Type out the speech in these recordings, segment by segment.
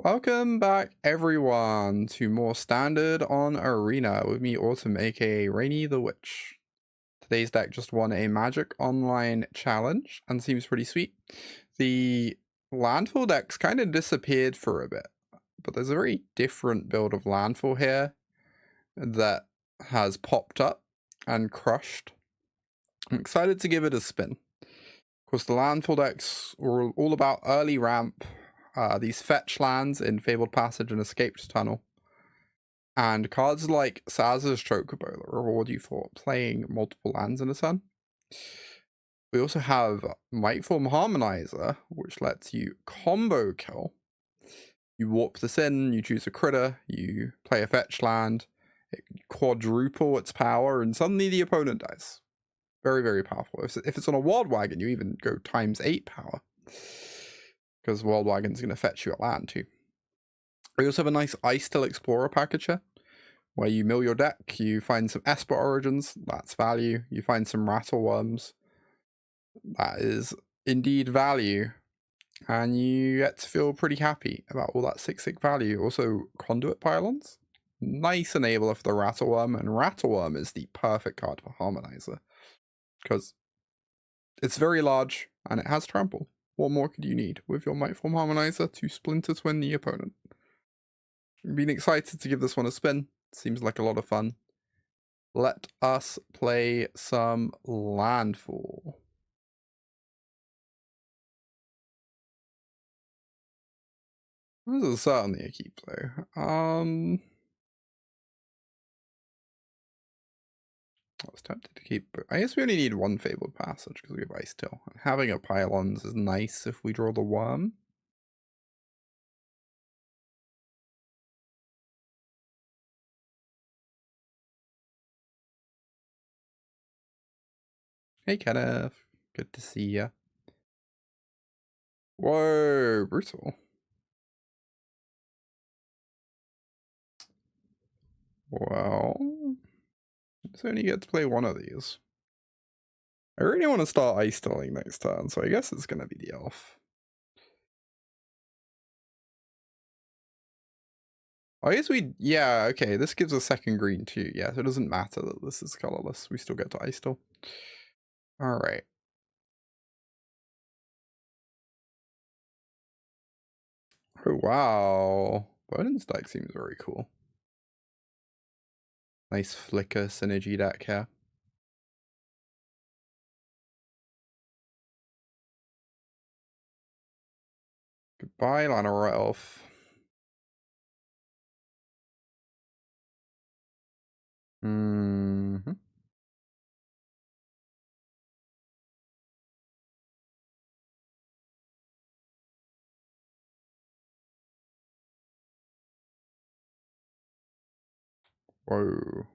Welcome back, everyone, to more Standard on Arena with me, Autumn, aka Rainy the Witch. Today's deck just won a Magic Online challenge and seems pretty sweet. The Landfall deck's kind of disappeared for a bit, but there's a very different build of Landfall here that has popped up and crushed. I'm excited to give it a spin. Of course, the Landfall decks are all about early ramp, these fetch lands in Fabled Passage and Escaped Tunnel, and cards like Sazh's Chocobo that reward you for playing multiple lands in a turn. We also have Mightform Harmonizer, which lets you combo kill. You warp this in, you choose a critter, you play a fetch land, it quadruple its power, and suddenly the opponent dies. Very, very powerful. If it's on a Worldwagon, you even go ×8 power, because Worldwagon's going to fetch you a land too. We also have a nice Icetill Explorer package here, where you mill your deck, you find some Esper Origins, that's value, you find some Rattlewurms, that is indeed value, and you get to feel pretty happy about all that 6/6 value. Also, Conduit Pylons, nice enabler for the Rattlewurm, and Rattlewurm is the perfect card for Harmonizer, because it's very large, and it has trample. What more could you need with your Mightform Harmonizer to Splinter Twin the opponent? I've been excited to give this one a spin. Seems like a lot of fun. Let us play some Landfall. This is certainly a keep though. I was tempted to keep, but I guess we only need one Fabled Passage because we have Icetill. Having a Pylons is nice if we draw the worm. Hey Kenneth, good to see ya. Whoa, brutal. Well, so only get to play one of these. I really want to start Icetilling next turn, so I guess it's going to be the elf. I guess yeah, okay, this gives a second green too. Yeah, so it doesn't matter that this is colorless. We still get to Icetill. Alright. Oh, wow. Burden's deck seems very cool. Nice flicker synergy deck here. Goodbye, Llanowar Elf. Mm-hmm. Whoa.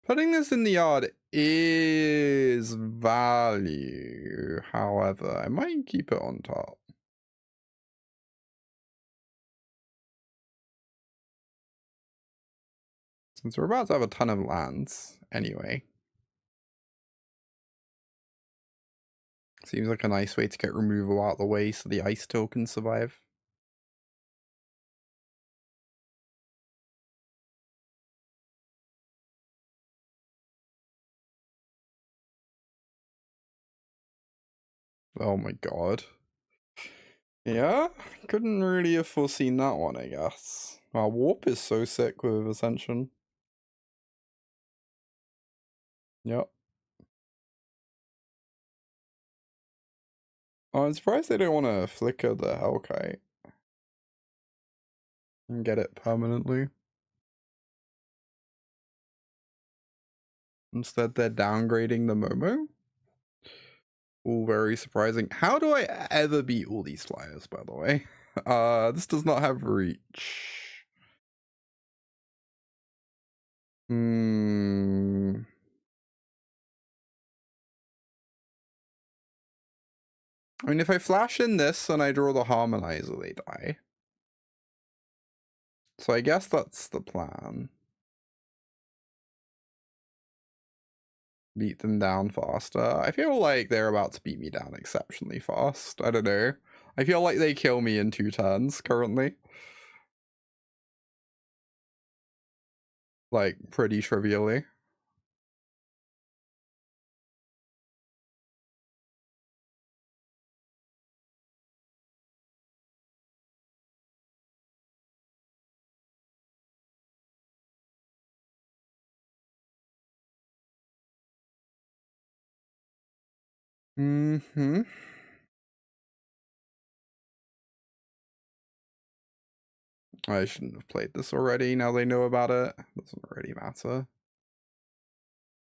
Putting this in the yard is value. However, I might keep it on top. Since we're about to have a ton of lands anyway. Seems like a nice way to get removal out of the way so the Icetill can survive. Oh my god. Yeah, couldn't really have foreseen that one, I guess. Wow, Warp is so sick with Ascension. Yep. Oh, I'm surprised they don't want to flicker the Hellkite and get it permanently. Instead, they're downgrading the Momo. All very surprising. How do I ever beat all these flyers, by the way? This does not have reach. I mean, if I flash in this and I draw the Harmonizer, they die. So I guess that's the plan. Beat them down faster. I feel like they're about to beat me down exceptionally fast. I don't know. I feel like they kill me in 2 turns currently. Like, pretty trivially. Mm-hmm. I shouldn't have played this already. Now they know about it. Doesn't really matter.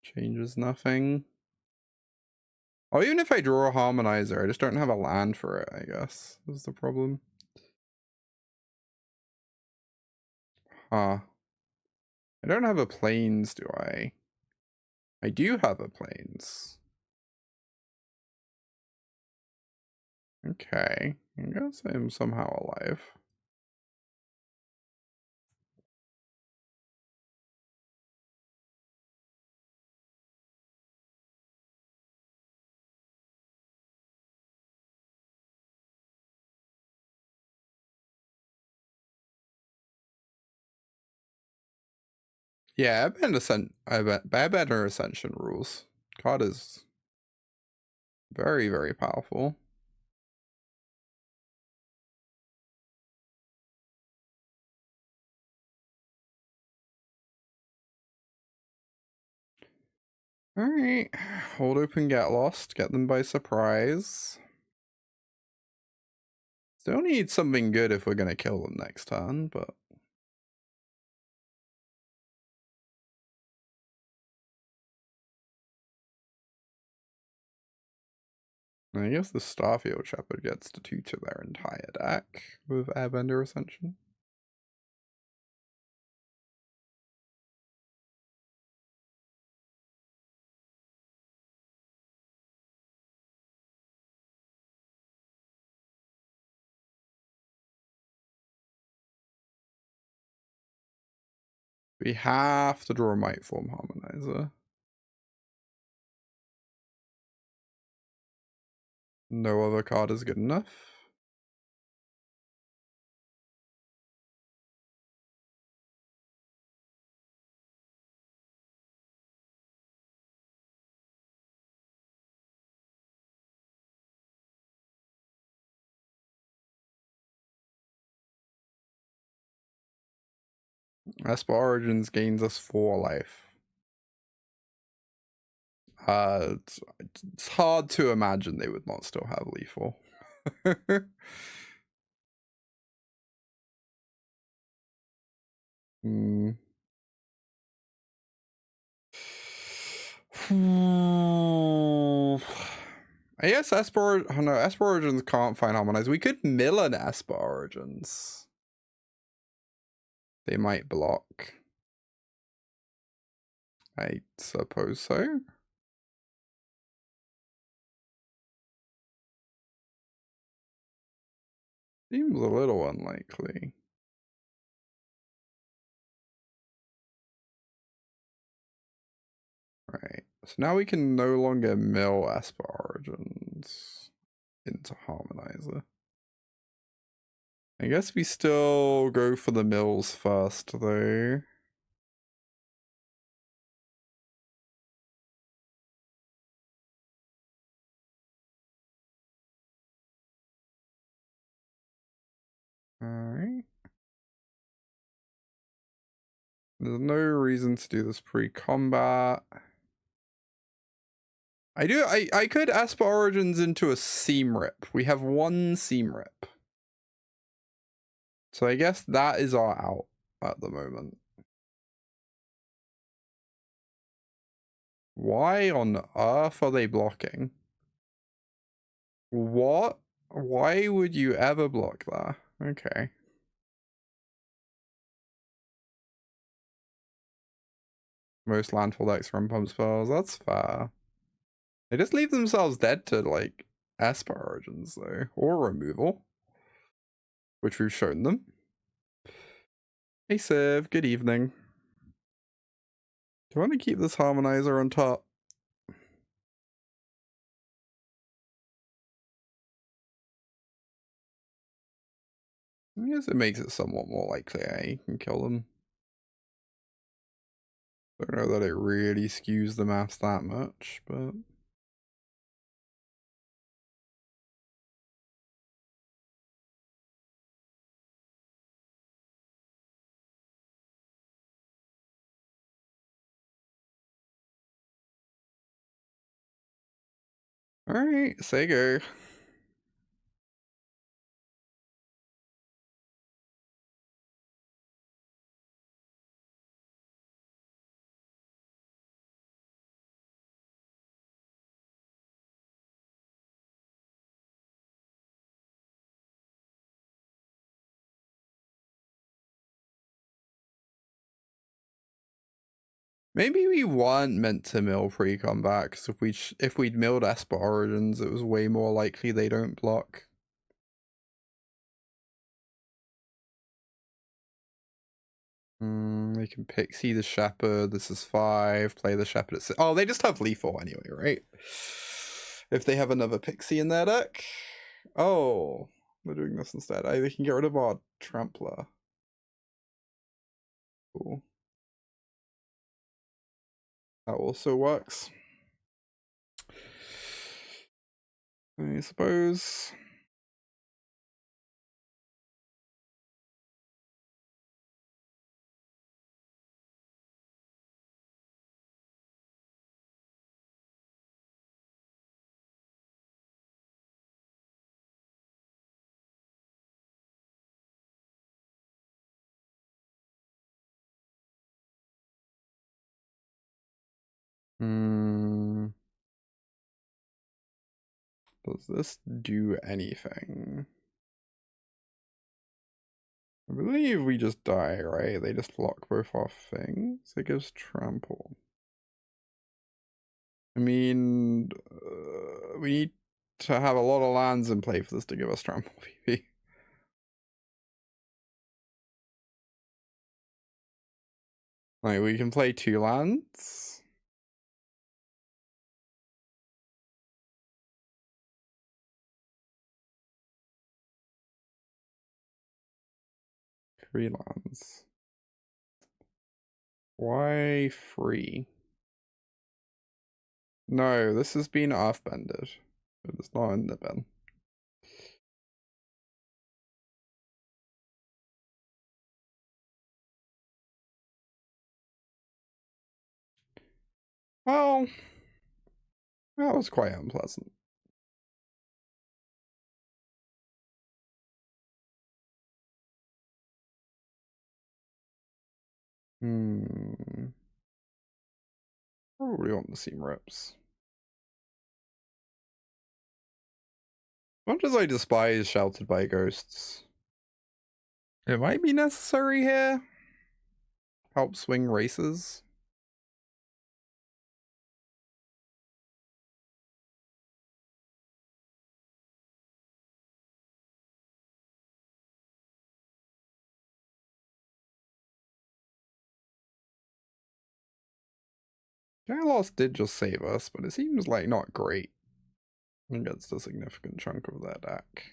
Changes nothing. Oh, even if I draw a Harmonizer, I just don't have a land for it, I guess. Is the problem. Huh. I don't have a Plains, do I? I do have a Plains. Okay. I guess I'm somehow alive. Yeah, Airbender Ascension rules. Card is very, very powerful. Alright. Hold open, get lost. Get them by surprise. Still need something good if we're gonna kill them next turn, but... I guess the Starfield Shepherd gets to tutor their entire deck with Airbender Ascension. We have to draw a Mightform Harmonizer. No other card is good enough. Esper Origins gains us 4 life. It's hard to imagine they would not still have lethal. I guess Esper Origins can't find Harmonize. We could mill an Esper Origins. They might block. I suppose so. Seems a little unlikely. Right. So now we can no longer mill Esper Origins into Harmonizer. I guess we still go for the mills first, though. Alright. There's no reason to do this pre-combat. I could Esper Origins into a Seam Rip. We have 1 Seam Rip. So I guess that is our out at the moment. Why on earth are they blocking? What? Why would you ever block that? Okay. Most landfall decks run pump spells. That's fair. They just leave themselves dead to, like, Esper Origins, though. Or removal. Which we've shown them. Hey, Civ. Good evening. Do you want to keep this Harmonizer on top? I guess it makes it somewhat more likely I can kill them. Don't know that it really skews the maths that much, but... Alright, say go. Maybe we weren't meant to mill pre-combat, because if we'd milled Esper Origins, it was way more likely they don't block. We can Pixie the Shepherd. This is 5. Play the Shepherd at 6. Oh, they just have lethal anyway, right? If they have another Pixie in their deck. Oh, we're doing this instead. They can get rid of our Trampler. Cool. That also works. I suppose. Does this do anything? I believe we just die, right? They just lock both our things. It gives trample. I mean, we need to have a lot of lands in play for this to give us trample PV. Like, we can play 2 lands. Three lands. Why 3? No, this has been Earthbended. It's not in the bin. Well, that was quite unpleasant. Probably want the seam rips. As much as I despise Sheltered by Ghosts, it might be necessary here. Help swing races. Lost did just save us, but it seems like not great against a significant chunk of their deck.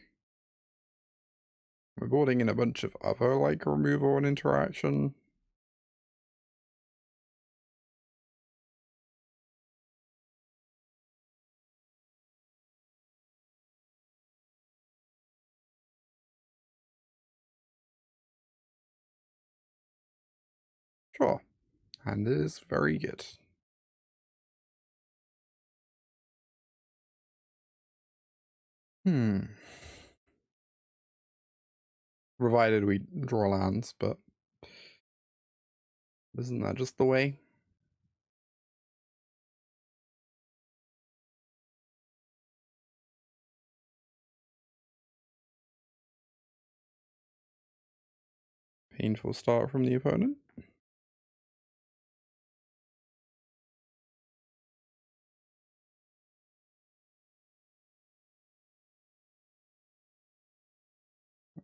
We're boarding in a bunch of other like removal and interaction. Sure. And it is very good. Provided we draw lands, but isn't that just the way? Painful start from the opponent.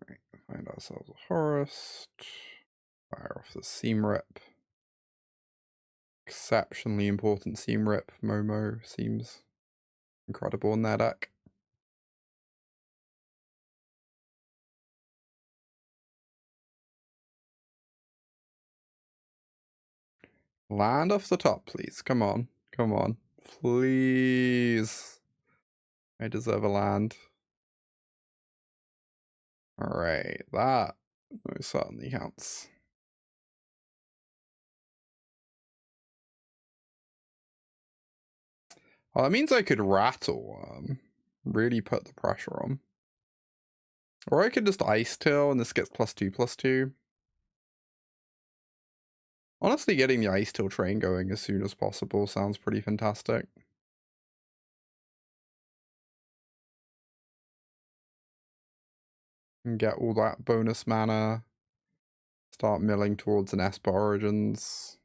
Alright, find ourselves a forest. Fire off the seam rip. Exceptionally important seam rip. Momo seems incredible in that deck. Land off the top, please. Come on. Come on. Please. I deserve a land. Alright, that most certainly counts. Well, that means I could Rattlewurm. Really put the pressure on. Or I could just Icetill and this gets +2/+2. Honestly, getting the Icetill train going as soon as possible sounds pretty fantastic. And get all that bonus mana. Start milling towards an Esper Origins.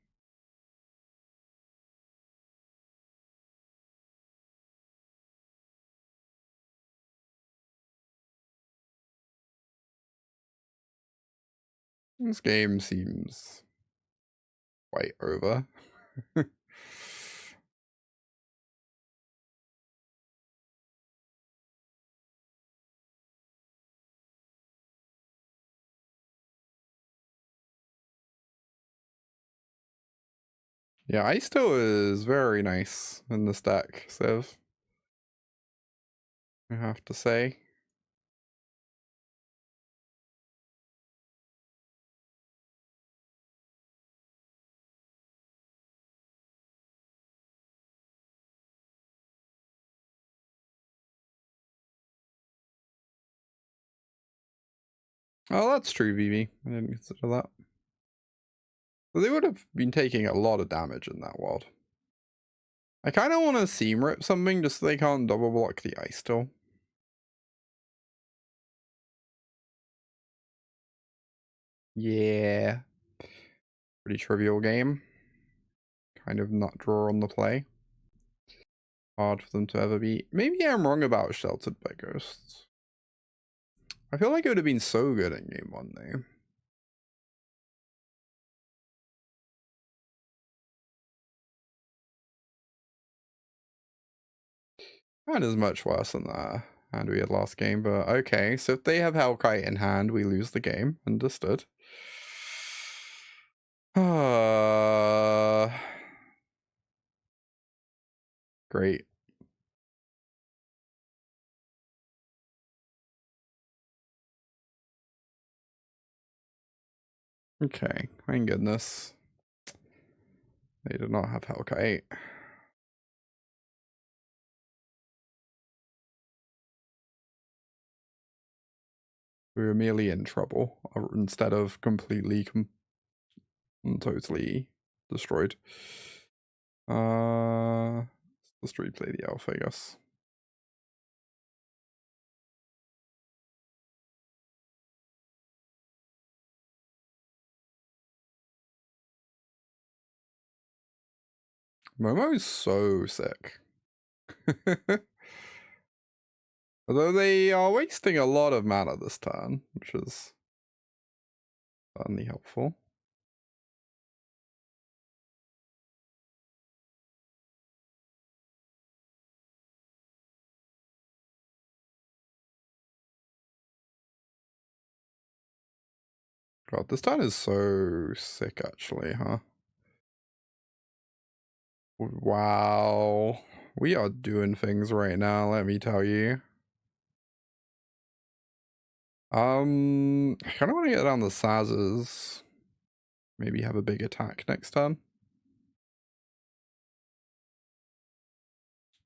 This game seems quite over. Yeah, Icetill is very nice in this deck, Sazh. I have to say. Oh, that's true, Vivi. I didn't consider that. But they would have been taking a lot of damage in that world. I kind of want to seam rip something just so they can't double block the Icetill. Yeah. Pretty trivial game. Kind of not draw on the play. Hard for them to ever beat. Maybe I'm wrong about Sheltered by Ghosts. I feel like it would have been so good in game 1 though. That is much worse than the hand we had last game, but okay. So if they have Hellkite in hand, we lose the game. Understood. Great. Okay, thank goodness. They did not have Hellkite. We were merely in trouble instead of completely totally destroyed. Let's replay the elf, I guess. Momo's so sick. Although they are wasting a lot of mana this turn, which is certainly helpful. God, this turn is so sick actually, huh? Wow. We are doing things right now, let me tell you. I kind of want to get down the Sazhes. Maybe have a big attack next turn.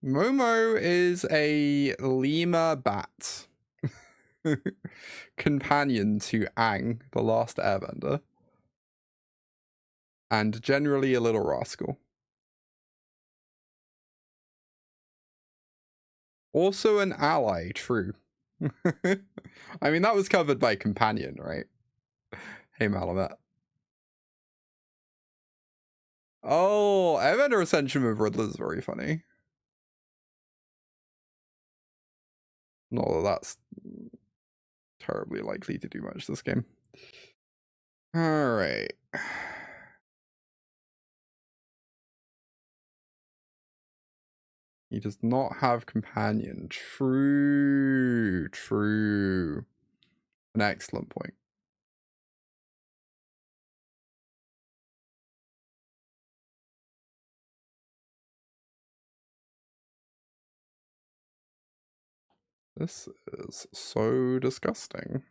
Momo is a lemur bat. Companion to Aang, the last airbender. And generally a little rascal. Also an ally, true. I mean, that was covered by Companion, right? Hey, Malamet. Oh, Earthbender Ascension with Riddler is very funny. Not that that's terribly likely to do much this game. Alright. He does not have Companion. True. True. An excellent point. This is so disgusting.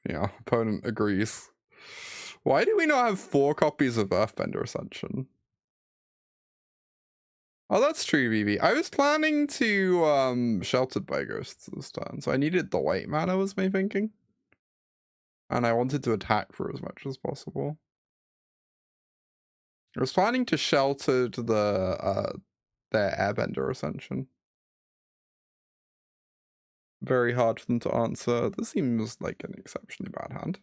Yeah, opponent agrees. Why do we not have 4 copies of Earthbender Ascension? Oh, that's true, BB. I was planning to Sheltered by Ghosts this turn, so I needed the white mana was my thinking. And I wanted to attack for as much as possible. I was planning to shelter their Airbender Ascension. Very hard for them to answer. This seems like an exceptionally bad hand.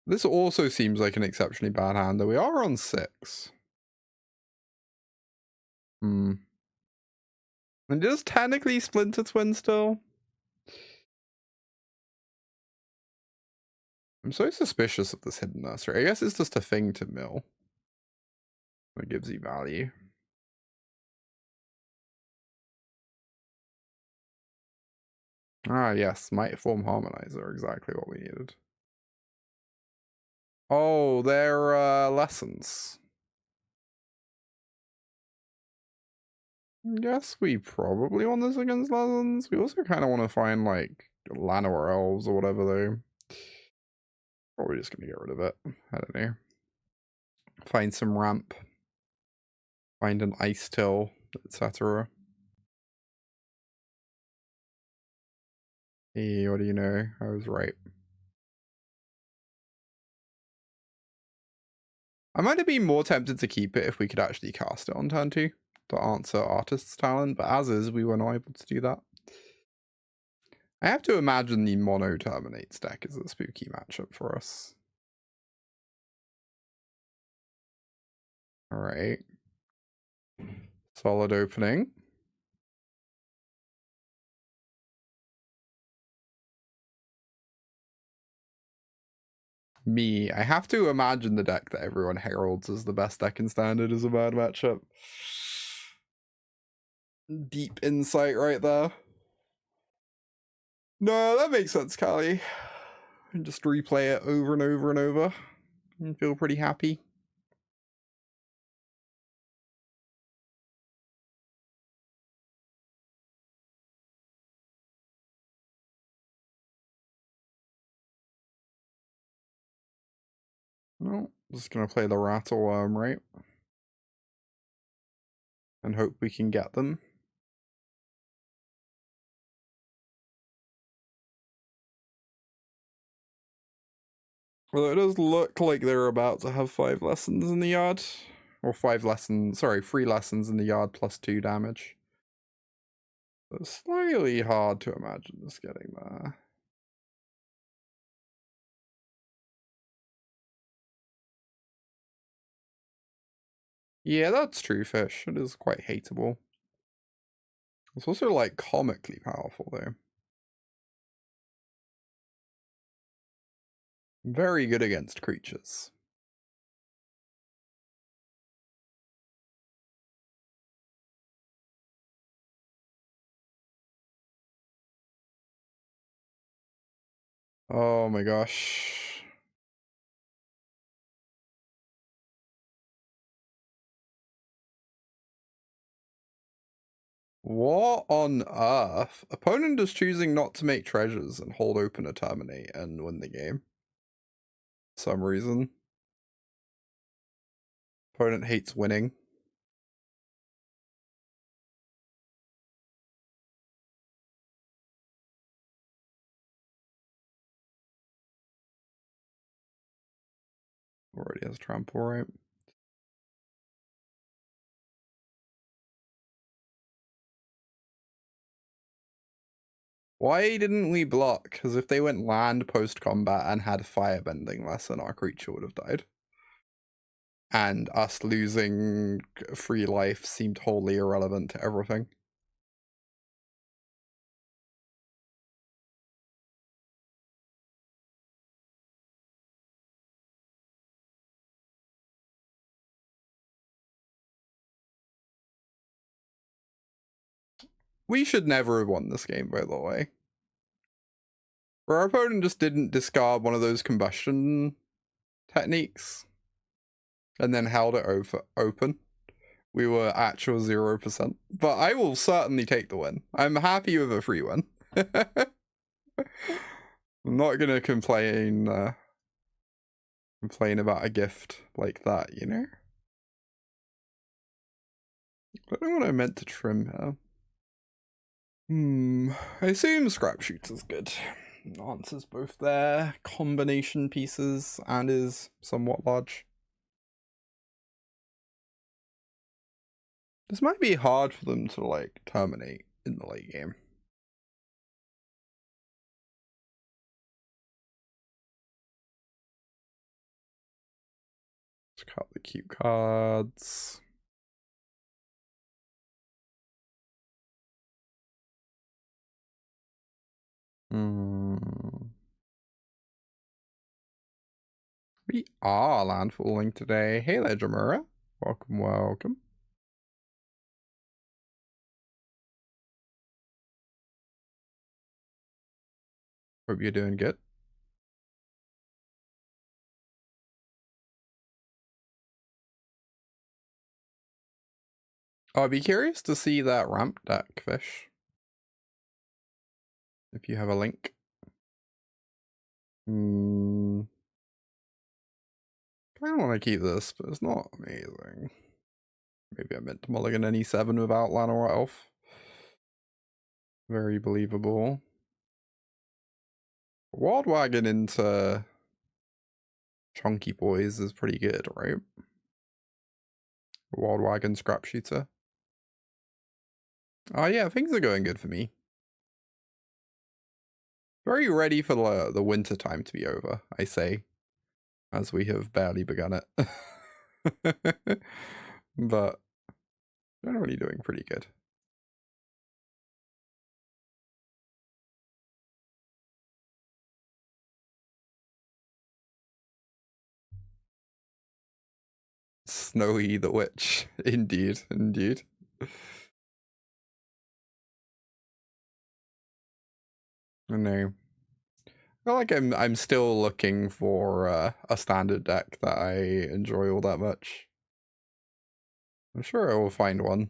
This also seems like an exceptionally bad hand, though we are on 6. And it is technically Splinter Twin still. I'm so suspicious of this Hidden Nursery. I guess it's just a thing to mill. That gives you value. Ah, yes. Mightform Harmonizer. Exactly what we needed. Oh, they're lessons. Yes, we probably want this against lessons. We also kind of want to find, like, Llanowar Elves or whatever, though. Or we're just going to get rid of it. I don't know. Find some ramp. Find an Icetill, etc. Hey, what do you know? I was right. I might have been more tempted to keep it if we could actually cast it on turn 2 to answer Artist's Talent, but as is, we were not able to do that. I have to imagine the Mono Terminates deck is a spooky matchup for us. Alright. Solid opening. I have to imagine the deck that everyone heralds as the best deck in Standard is a bad matchup. Deep insight right there. No, that makes sense, Callie. Just replay it over and over and over and feel pretty happy. No, just gonna play the Rattlewurm, right? And hope we can get them. Well, it does look like they're about to have 5 lessons in the yard. Or 5 lessons, sorry, 3 lessons in the yard plus 2 damage. So it's slightly hard to imagine this getting there. Yeah, that's true, Fish. It is quite hateable. It's also, like, comically powerful, though. Very good against creatures. Oh my gosh. What on earth? Opponent is choosing not to make treasures and hold open a terminate and win the game. For some reason. Opponent hates winning. Already has trample, right? Why didn't we block? Because if they went land post-combat and had firebending lesson, our creature would have died. And us losing free life seemed wholly irrelevant to everything. We should never have won this game, by the way. Our opponent just didn't discard one of those combustion techniques and then held it open. We were actual 0%. But I will certainly take the win. I'm happy with a free win. I'm not gonna complain about a gift like that, you know? I don't know what I meant to trim here. I assume Scrapshooter's good. Answers both their combination pieces and is somewhat large. This might be hard for them to, like, terminate in the late game. Let's cut the cute cards. We are landfalling today. Hey there, Jamura. Welcome, welcome. Hope you're doing good. I'd be curious to see that ramp deck, Fish. If you have a link. Kinda want to keep this, but it's not amazing. Maybe I meant to mulligan any 7 without Llanowar Elf. Very believable. Worldwagon into chunky boys is pretty good, right? Worldwagon Scrapshooter. Oh yeah, things are going good for me. Very ready for the winter time to be over, I say, as we have barely begun it. But generally doing pretty good. Snowy the Witch. Indeed, indeed. I know. I feel like I'm still looking for a standard deck that I enjoy all that much. I'm sure I will find one.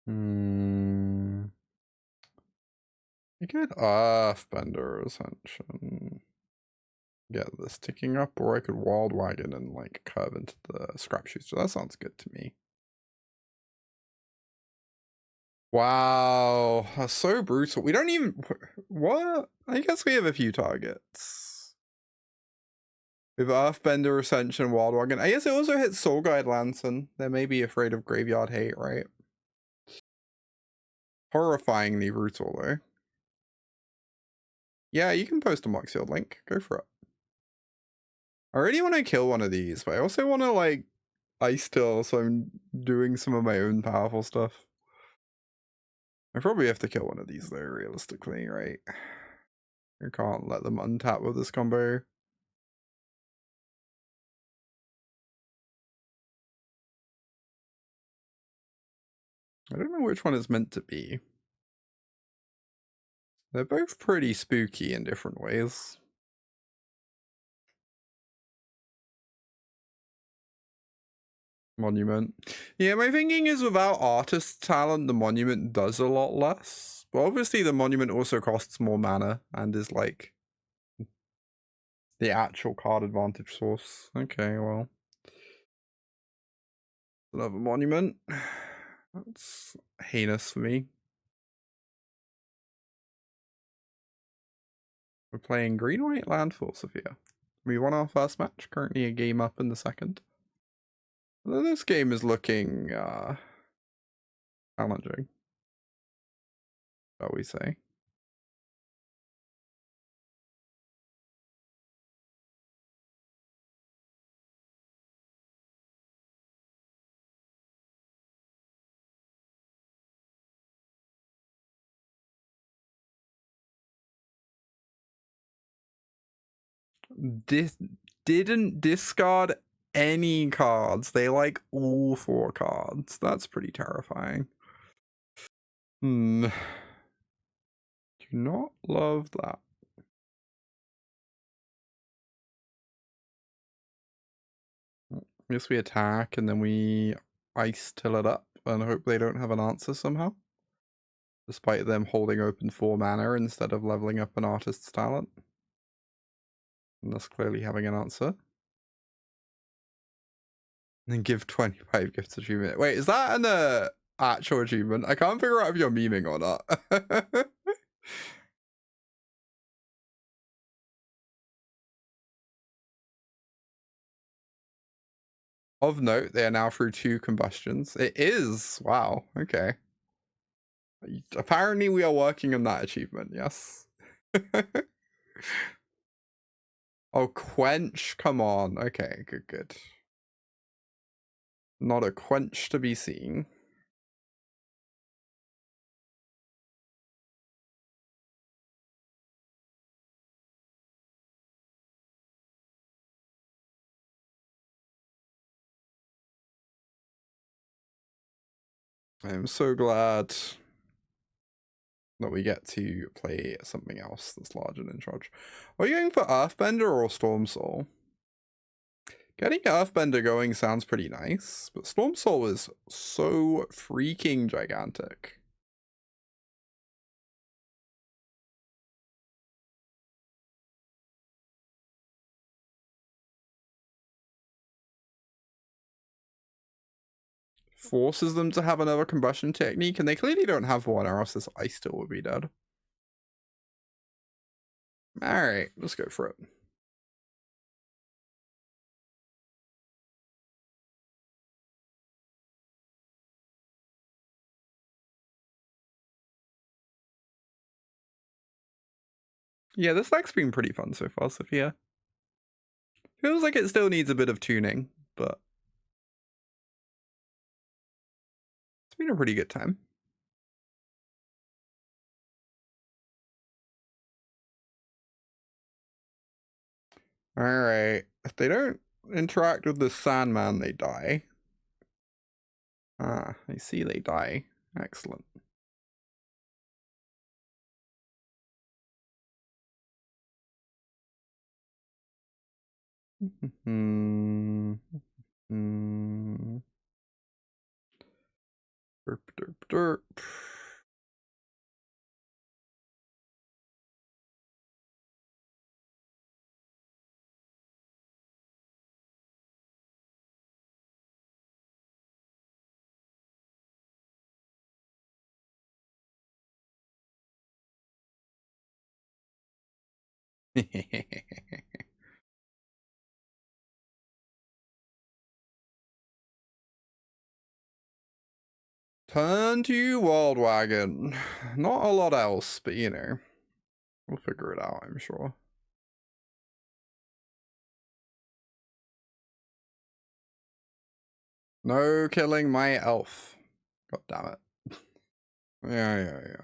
I could Earthbender Ascension. Get this ticking up, or I could Worldwagon and like curve into the Scrapshooter. That sounds good to me. Wow, that's so brutal. We don't even... What? I guess we have a few targets. We have Earthbender Ascension, Worldwagon. I guess it also hits Soul Guide Lantern. They may be afraid of Graveyard Hate, right? Horrifyingly brutal, though. Yeah, you can post a Moxield link. Go for it. I really want to kill one of these, but I also want to, like, Icetill, so I'm doing some of my own powerful stuff. I probably have to kill one of these, though, realistically, right? I can't let them untap with this combo. I don't know which one it's meant to be. They're both pretty spooky in different ways. Monument. Yeah, my thinking is without artist talent, the monument does a lot less. But obviously the monument also costs more mana and is like the actual card advantage source. Okay, well. Another monument. That's heinous for me. We're playing green-white Landfall, Sophia. We won our first match, currently a game up in the second. Although this game is looking challenging, shall we say. didn't discard any cards. They like all 4 cards. That's pretty terrifying. Do not love that. I guess we attack and then we Icetill it up and hope they don't have an answer somehow. Despite them holding open 4 mana instead of leveling up an artist's talent. And thus clearly having an answer. And then give 25 gifts achievement. Wait, is that an actual achievement? I can't figure out if you're memeing or not. Of note, they are now through 2 combustions. It is! Wow, okay. Apparently we are working on that achievement, yes. Oh, quench, come on. Okay, good. Not a quench to be seen. I am so glad that we get to play something else that's large and in charge. Are you going for Earthbender or Stormsoul? Getting Earthbender going sounds pretty nice, but Stormsoul is so freaking gigantic. Forces them to have another combustion technique, and they clearly don't have one, or else this Icetill would be dead. Alright, let's go for it. Yeah, this deck's been pretty fun so far, Sophia. Feels like it still needs a bit of tuning, but it's been a pretty good time. Alright, if they don't interact with the Sandman, they die. Ah, I see they die. Excellent. Derp, derp, derp. Turn to Worldwagon. Not a lot else, but you know, we'll figure it out, I'm sure. No killing my elf. God damn it. Yeah.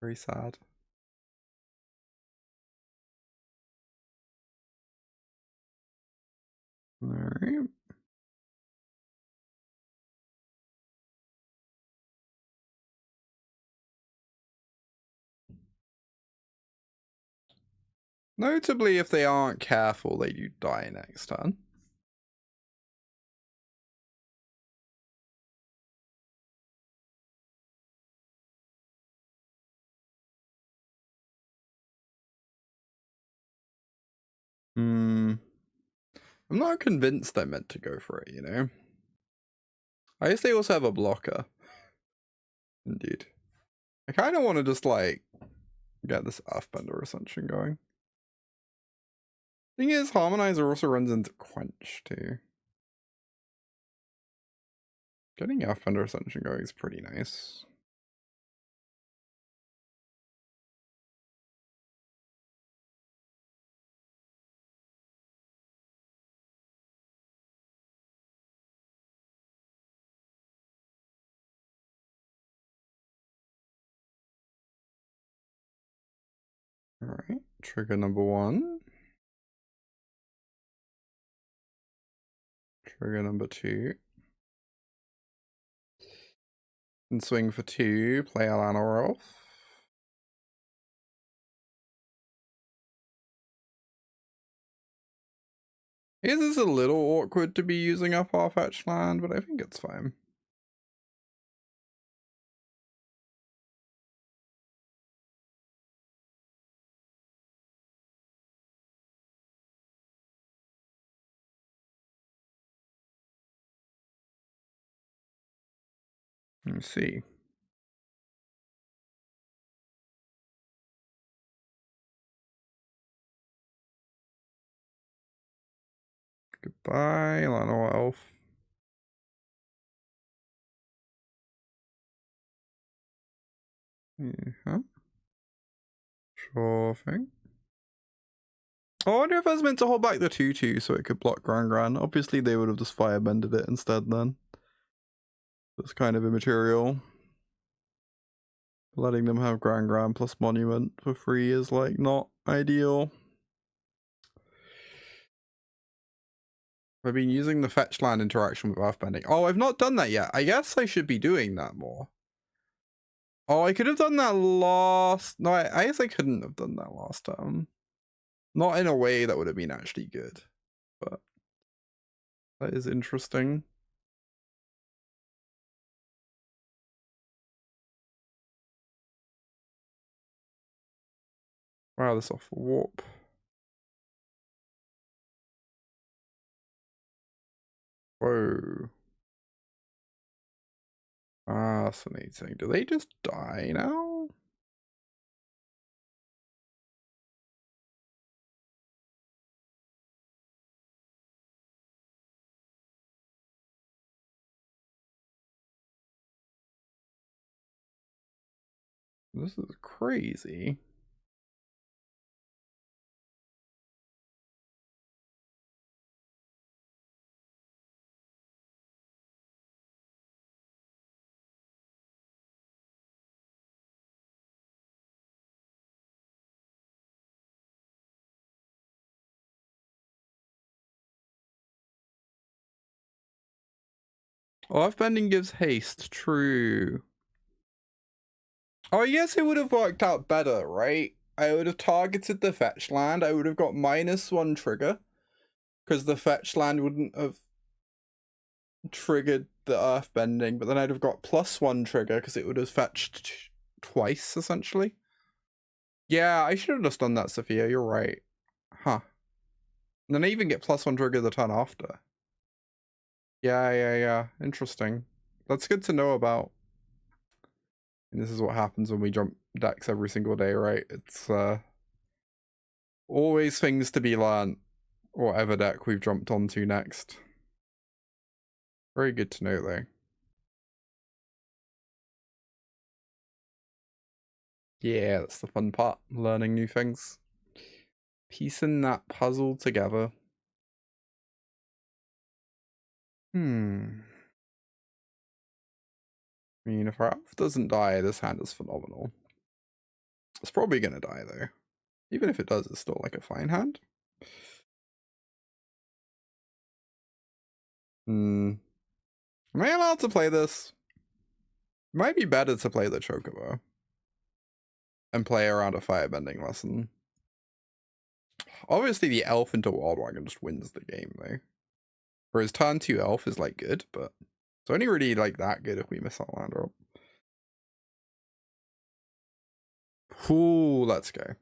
Very sad. Alright. Notably, if they aren't careful, they do die next turn. I'm not convinced I meant to go for it, you know? I guess they also have a blocker. Indeed. I kind of want to just, like, get this Earthbender Ascension going. Thing is, Harmonizer also runs into Quench, too. Getting Earthbender Ascension going is pretty nice. Alright, trigger number 1. Trigger number 2. And swing for 2, play a Llanowar Elf. This is a little awkward to be using up our fetch land, but I think it's fine. Let me see. Goodbye, Llanowar Elf. Yeah. Sure thing. I wonder if I was meant to hold back the 2/2 so it could block Gran. Obviously, they would have just firebended it instead then. It's kind of immaterial. Letting them have Gran plus Monument for free is like not ideal. I've been using the fetch land interaction with Earthbending. Oh, I've not done that yet. I guess I should be doing that more. Oh, I could have done that last... No, I guess I couldn't have done that last time. Not in a way that would have been actually good. But that is interesting. Wow, this off warp. Whoa. Fascinating. Do they just die now? This is crazy. Oh, Earthbending gives haste. True. Oh, I guess it would have worked out better, right? I would have targeted the fetch land. I would have got -1 trigger. Because the fetch land wouldn't have triggered the Earthbending, but then I'd have got +1 trigger because it would have fetched twice, essentially. Yeah, I should have just done that, Sophia. You're right. Huh. And then I even get +1 trigger the turn after. Yeah. Interesting. That's good to know about. And this is what happens when we jump decks every single day, right? It's always things to be learned. Whatever deck we've jumped onto next. Very good to know, though. Yeah, that's the fun part. Learning new things. Piecing that puzzle together. I mean, if our elf doesn't die, this hand is phenomenal. It's probably gonna die, though. Even if it does, it's still like a fine hand. Am I allowed to play this? It might be better to play the Chocobo. And play around a firebending lesson. Obviously, the elf into Worldwagon just wins the game, though. Whereas turn 2 elf is, like, good, but it's only really, like, that good if we miss our land drop. Ooh, let's go.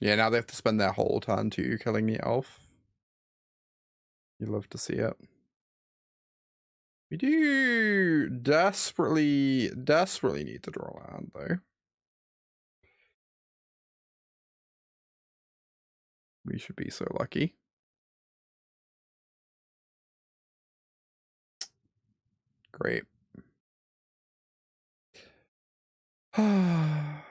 Yeah, now they have to spend their whole turn 2 killing the elf. You love to see it. We do desperately need to draw land, though. We should be so lucky. Great. Uh-huh.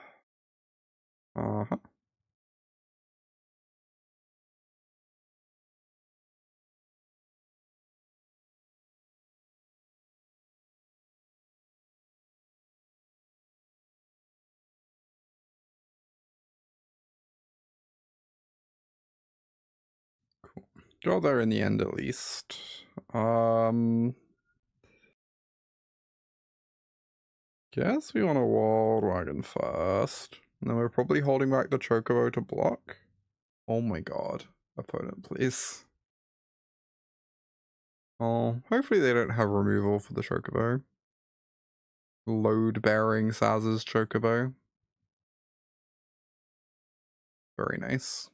Got there in the end at least. Guess we want a Worldwagon first. And then we're probably holding back the Chocobo to block. Oh my god. Opponent, please. Oh, hopefully they don't have removal for the Chocobo. Load-bearing Sazh's Chocobo. Very nice.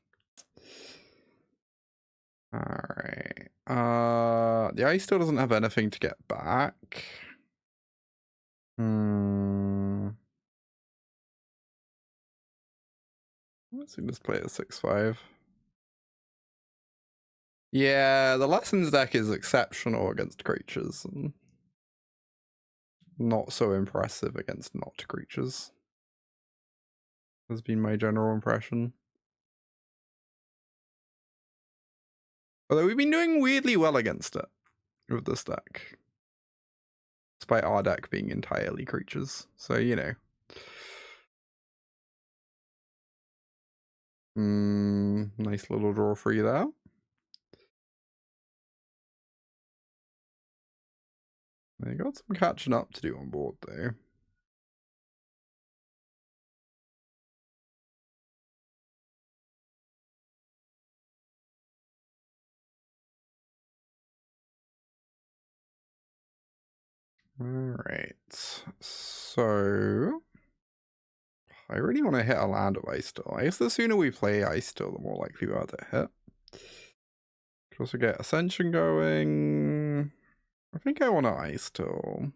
Alright. The ice still doesn't have anything to get back. Let's just play a 6/5. Yeah, the Lessons deck is exceptional against creatures and not so impressive against not creatures. Has been my general impression. Although we've been doing weirdly well against it with this deck. Despite our deck being entirely creatures. So, you know. Nice little draw for you there. They got some catching up to do on board though. Alright, so I really want to hit a land of Icetill. I guess the sooner we play Icetill, the more likely we are to hit. Could also get Ascension going. I think I want to Icetill.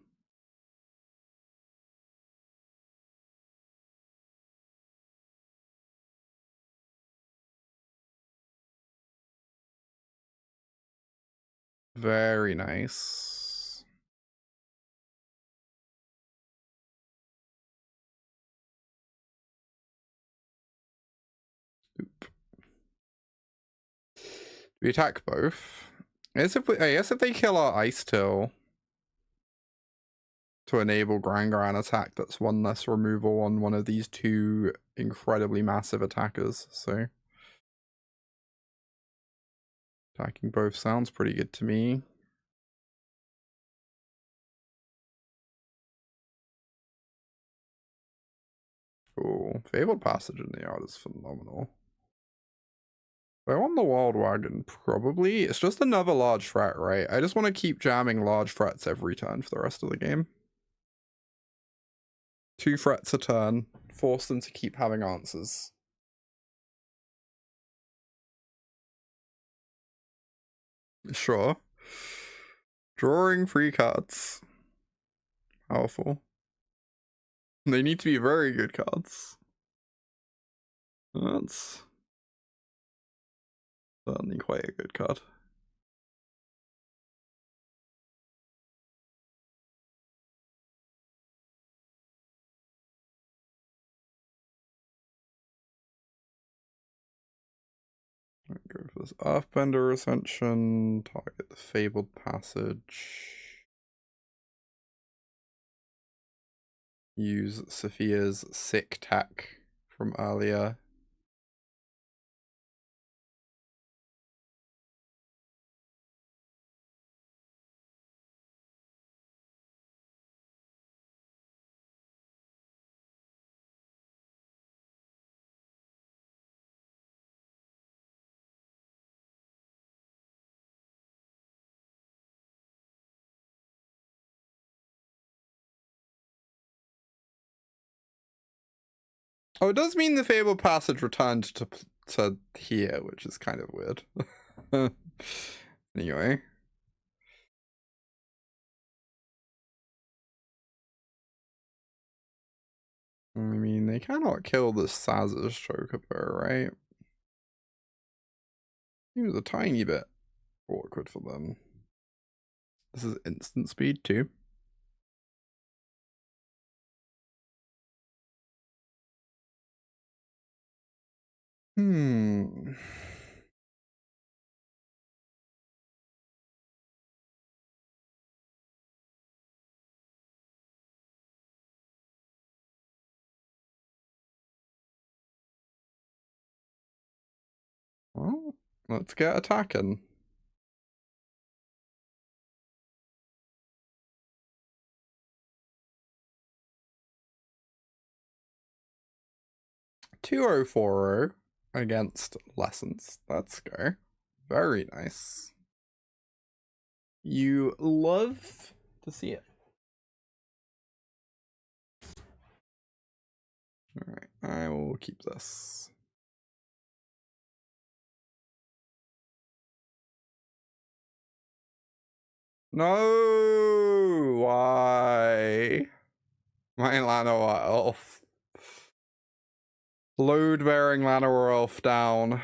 Very nice. Oop. We attack both. I guess if they kill our Icetill to enable Gran attack, that's one less removal on one of these two incredibly massive attackers, so attacking both sounds pretty good to me. Oh, Fabled Passage in the yard is phenomenal. If I want the Worldwagon, probably. It's just another large threat, right? I just want to keep jamming large threats every turn for the rest of the game. 2 threats a turn. Force them to keep having answers. Sure. Drawing 3 cards. Powerful. They need to be very good cards. That's certainly quite a good card. Go for this Earthbender Ascension. Target the Fabled Passage. Use Sophia's sick tech from earlier. Oh, it does mean the Fabled Passage returned to here, which is kind of weird. Anyway. I mean, they cannot kill the Sazh's Chocobo, right? Seems a tiny bit awkward for them. This is instant speed too. Well, let's get attacking. 2040 against Lessons. Let's go. Very nice. You love to see it. Alright, I will keep this. No! Why? My Llanowar Elf. Load-bearing Llanowar Elf down.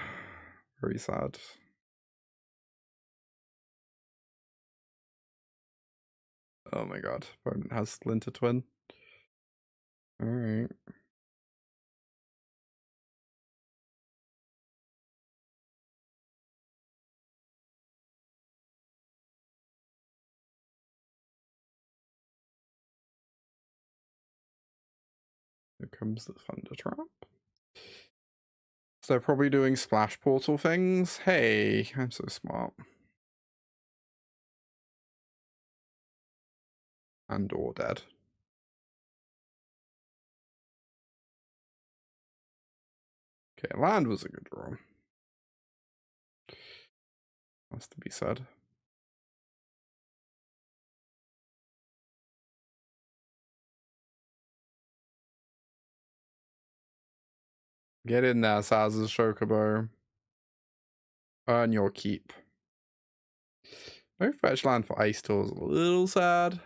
Very sad. Oh my god, opponent has Splinter Twin. Alright. Here comes the Thunder Trap. So they're probably doing splash portal things. Hey, I'm so smart. And or dead. Okay, land was a good draw. Has to be said. Get in there, Sazh's Chocobo. Earn your keep. No fetch land for Icetill is a little sad.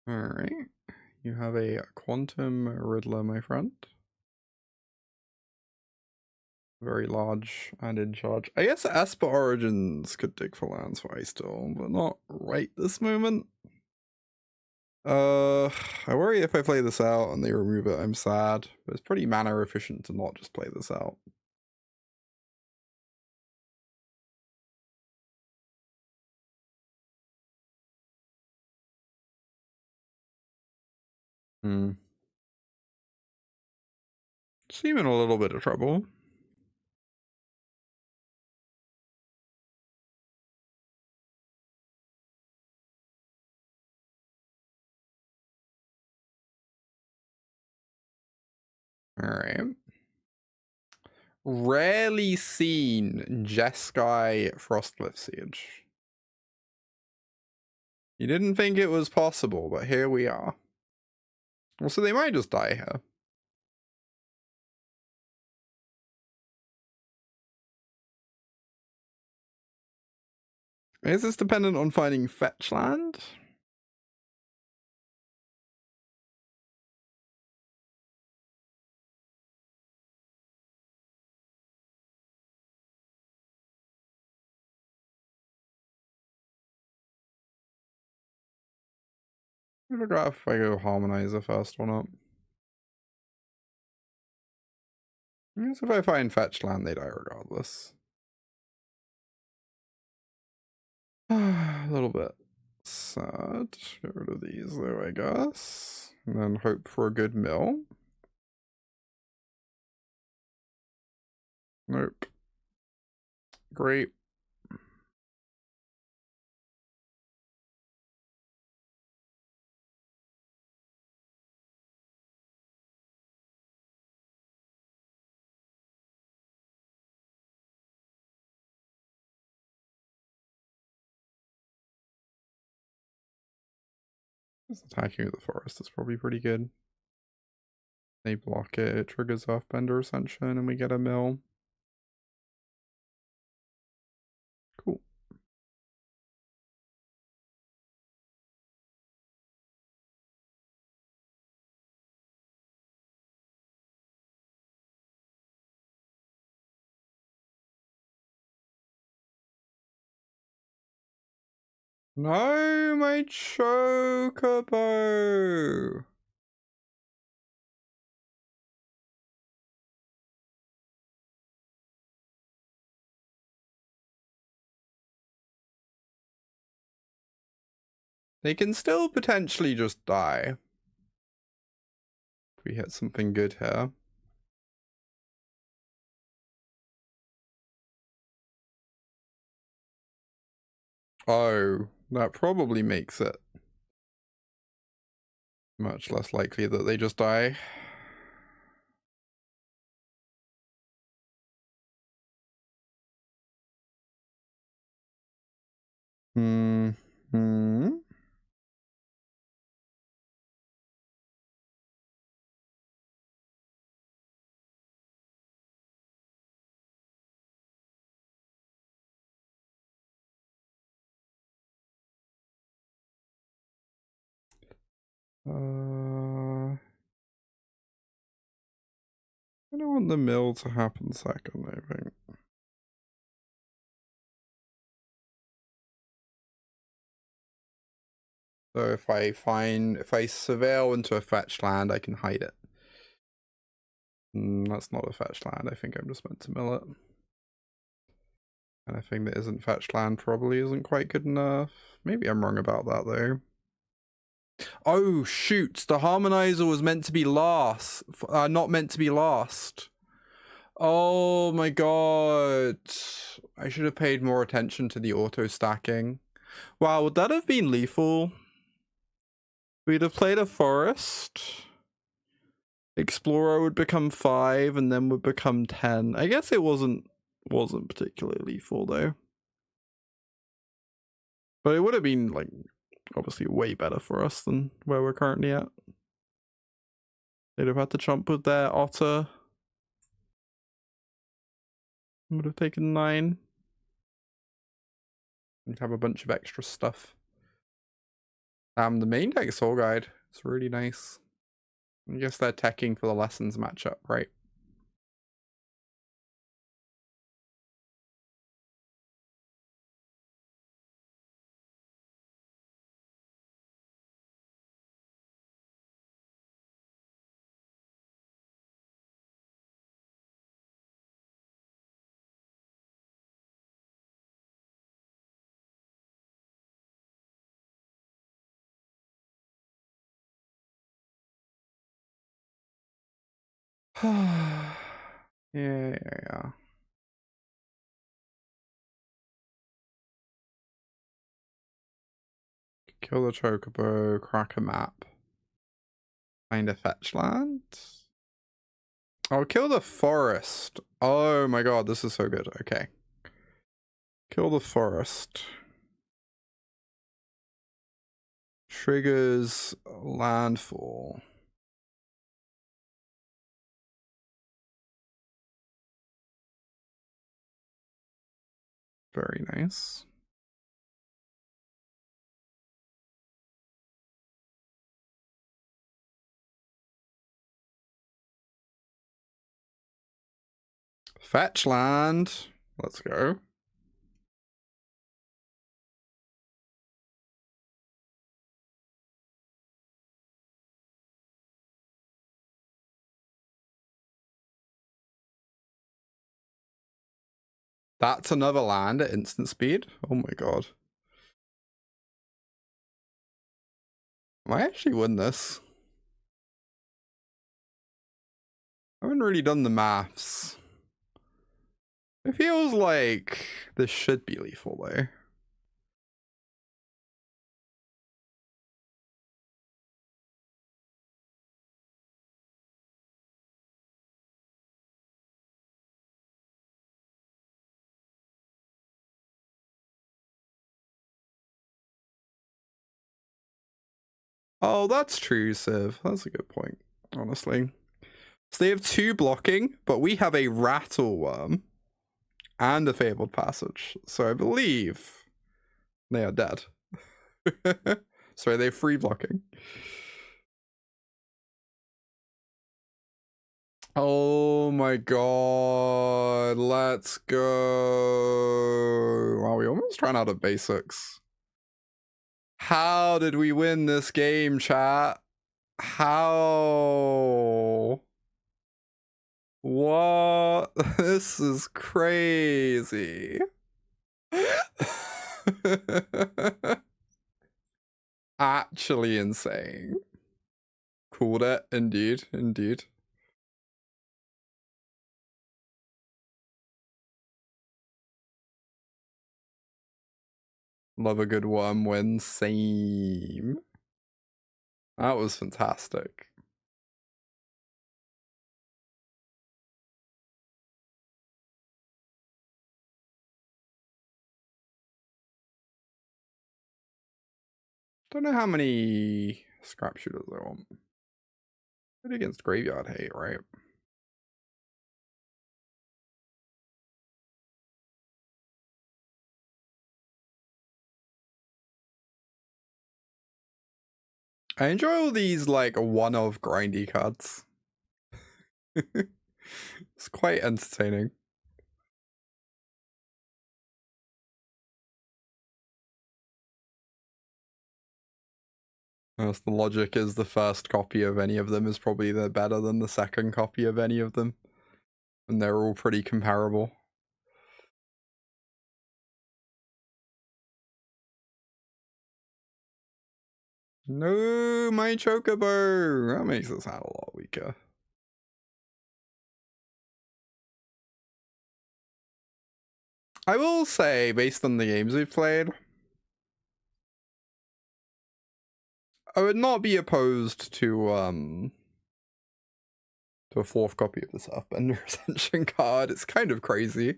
Alright. You have a Quantum Riddler, my friend. Very large and in charge. I guess Esper Origins could dig for lands for Icetill, but not right this moment. I worry if I play this out and they remove it, I'm sad. But it's pretty mana efficient to not just play this out. Seem in a little bit of trouble. Alright. Rarely seen Jeskai Frostcliff Siege. You didn't think it was possible, but here we are. Well, so they might just die here. Is this dependent on finding fetch land? I forgot if I go Harmonizer first or not. I guess if I find fetch land, they die regardless. A little bit sad. Get rid of these though, I guess. And then hope for a good mill. Nope. Great. Attacking with the forest is probably pretty good. They block it, it triggers Earthbender Ascension, and we get a mill. Cool. No, my Chocobo! They can still potentially just die. If we hit something good here. Oh, that probably makes it much less likely that they just die. Hmm. I don't want the mill to happen second, I think. So if I surveil into a fetch land, I can hide it. That's not a fetch land. I think I'm just meant to mill it. Anything that isn't fetch land probably isn't quite good enough. Maybe I'm wrong about that though. Oh shoot! The Harmonizer was meant to be last, not meant to be lost. Oh my god! I should have paid more attention to the auto stacking. Wow, would that have been lethal? We'd have played a forest. Explorer would become 5 and then would become 10. I guess it wasn't particularly lethal though. But it would have been like obviously way better for us than where we're currently at. They'd have had to jump with their otter. Would have taken 9. And have a bunch of extra stuff. The main deck Soul Guide. It's really nice. I guess they're teching for the lessons matchup, right? Yeah. Kill the Chocobo, crack a map. Find a fetch land. I'll kill the forest. Oh my god, this is so good. Okay. Kill the forest. Triggers landfall. Very nice. Fetch land. Let's go. That's another land at instant speed. Oh my god. I might actually win this. I haven't really done the maths. It feels like this should be lethal though. Oh, that's true, Civ. That's a good point, honestly. So they have 2 blocking, but we have a Rattlewurm and a Fabled Passage. So I believe they are dead. Sorry, they have 3 blocking. Oh my god, let's go. Wow, we almost ran out of basics. How did we win this game, chat? How? What? This is crazy. Actually insane. Called it, indeed, indeed. Love a good worm win. Same. That was fantastic. Don't know how many Scrapshooters I want. Good against Graveyard Hate, right? I enjoy all these like one-of grindy cards. It's quite entertaining. As the logic is the first copy of any of them is probably better than the second copy of any of them. And they're all pretty comparable. No, my Chocobo! That makes this hand a lot weaker. I will say, based on the games we've played, I would not be opposed to a fourth copy of this Earthbender Ascension card. It's kind of crazy.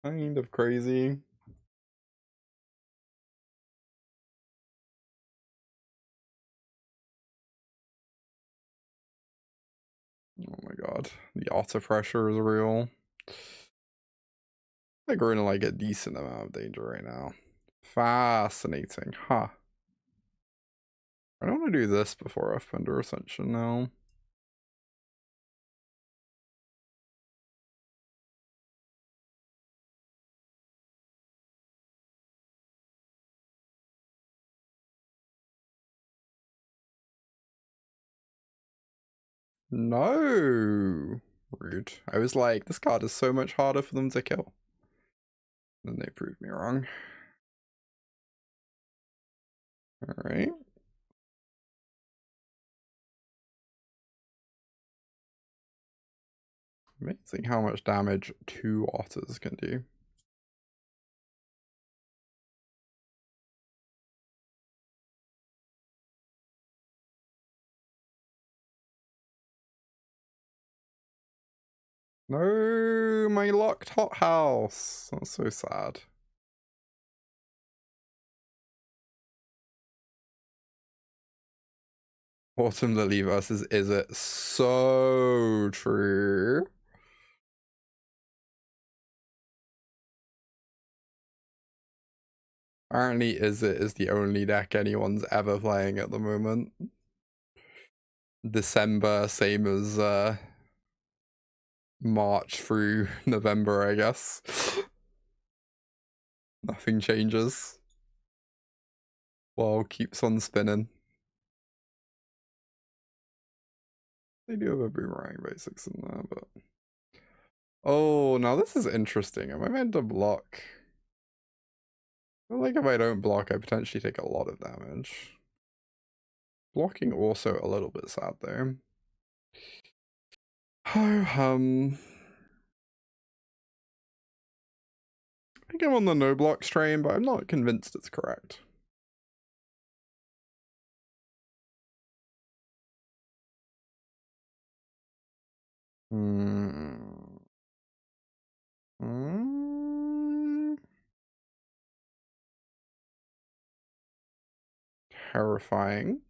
Kind of crazy. Oh my god. The auto pressure is real. I think we're in like a decent amount of danger right now. Fascinating, huh? I don't want to do this before Earthbender Ascension now. No! Rude. I was like, this card is so much harder for them to kill. Then they proved me wrong. Alright. Amazing how much damage 2 otters can do. No, my locked hothouse. That's so sad. Autumn Lily versus Izzet. So true. Apparently Izzet is the only deck anyone's ever playing at the moment. December, same as March through November, I guess. Nothing changes. World keeps on spinning. They do have a boomerang basics in there, but... Oh, now this is interesting. Am I meant to block? I feel like if I don't block, I potentially take a lot of damage. Blocking also a little bit sad though. Oh, I think I'm on the no block strain, but I'm not convinced it's correct. Terrifying.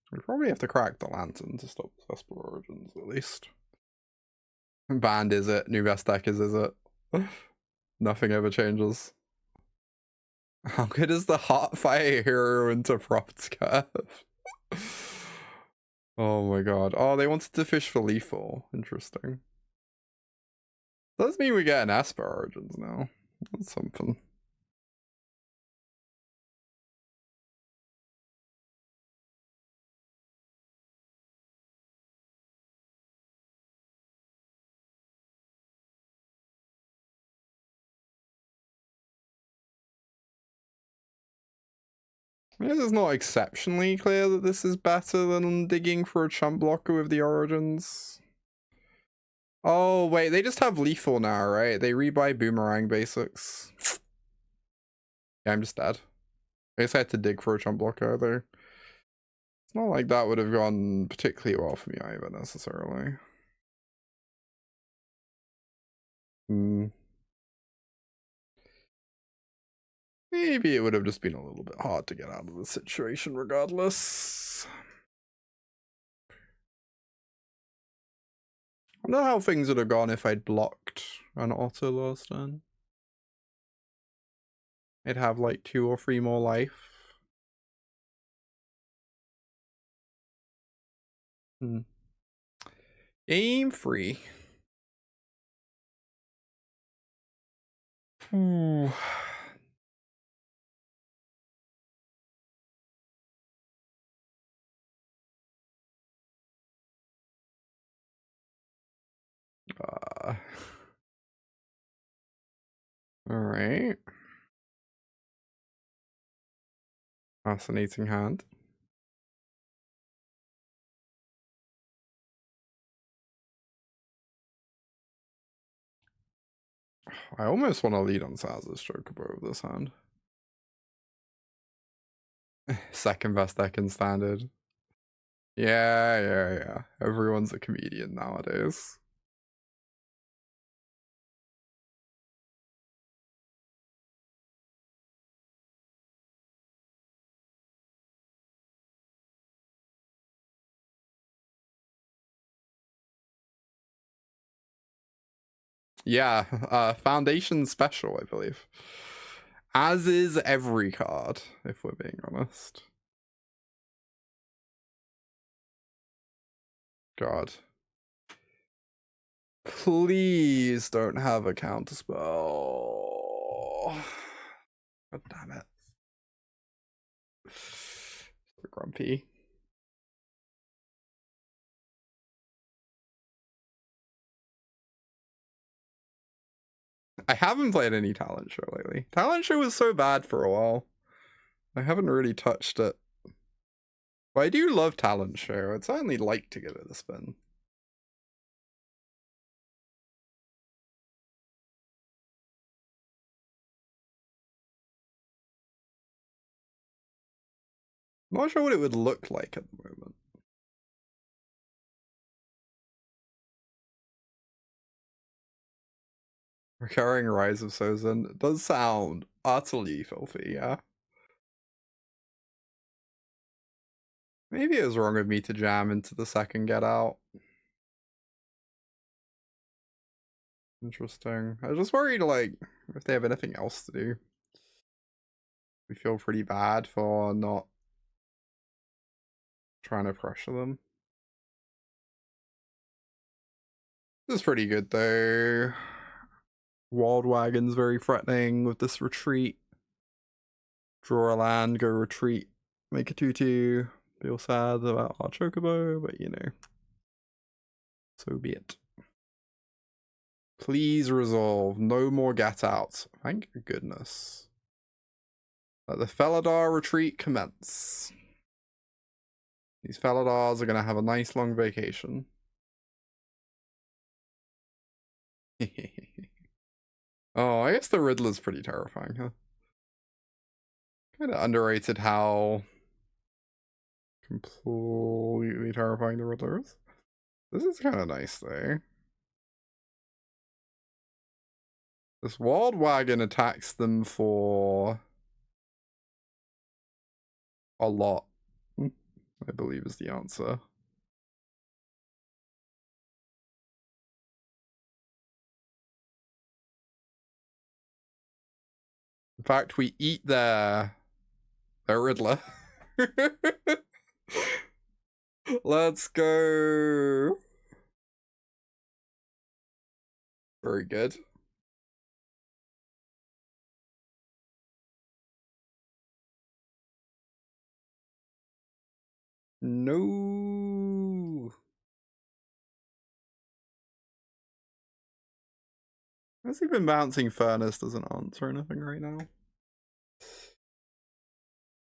We probably have to crack the lantern to stop Esper Origins, at least. Banned Izzet, new best deck is Izzet. Nothing ever changes. How good is the hot fire hero into Prophet's Curve? Oh my god. Oh, they wanted to fish for lethal. Interesting. Does mean we get an Esper Origins now. That's something. It's not exceptionally clear that this is better than digging for a chump blocker with the Origins. Oh, wait, they just have lethal now, right? They rebuy boomerang basics. Yeah, I'm just dead. I guess I had to dig for a chump blocker there. It's not like that would have gone particularly well for me either, necessarily. Maybe it would have just been a little bit hard to get out of the situation regardless. I wonder how things would have gone if I'd blocked an auto last turn. I'd have like 2 or 3 more life. Game 3. Ooh. Alright. Fascinating hand. I almost want to lead on Sazh's Chocobo with this hand. Second best deck in standard. Yeah. Everyone's a comedian nowadays. Yeah, Foundation Special, I believe. As is every card, if we're being honest. God. Please don't have a counterspell. God damn it. So grumpy. I haven't played any Talent Show lately. Talent Show was so bad for a while. I haven't really touched it. But I do love Talent Show. I'd certainly like to give it a spin. I'm not sure what it would look like at the moment. Recurring Rise of Sozin does sound utterly filthy, yeah. Maybe it was wrong of me to jam into the second Get Out. Interesting. I was just worried, like, if they have anything else to do. We feel pretty bad for not trying to pressure them. This is pretty good, though. Worldwagon's very threatening with this retreat. Draw a land, go retreat, make a 2/2. Feel sad about our Chocobo, but you know. So be it. Please resolve. No more get outs. Thank goodness. Let the Felidar Retreat commence. These Felidars are going to have a nice long vacation. Oh, I guess the Riddler's pretty terrifying, huh? Kind of underrated how completely terrifying the Riddler is. This is kind of nice, though. This Worldwagon attacks them for a lot, I believe is the answer. In fact, we eat their Riddler. Let's go. Very good. No. Has he been bouncing Furnace doesn't answer anything right now?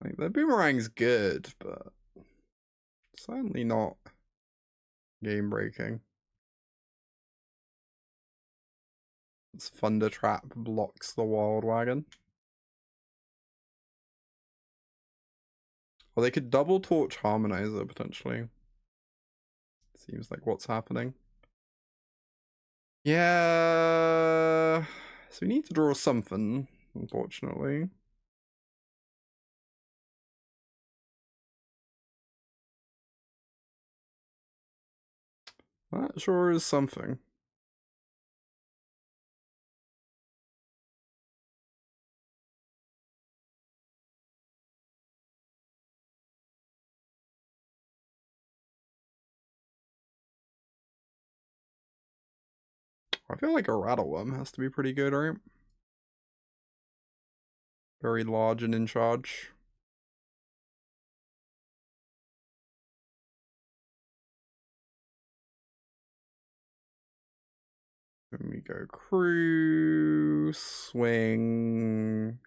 Like, the boomerang's good, but certainly not game breaking. This Thunder Trap blocks the Worldwagon. Well, they could double torch Harmonizer potentially. Seems like what's happening. Yeah. So we need to draw something, unfortunately. That sure is something. I feel like a Rattlewurm has to be pretty good, right? Very large and in charge. Then we go crew, swing,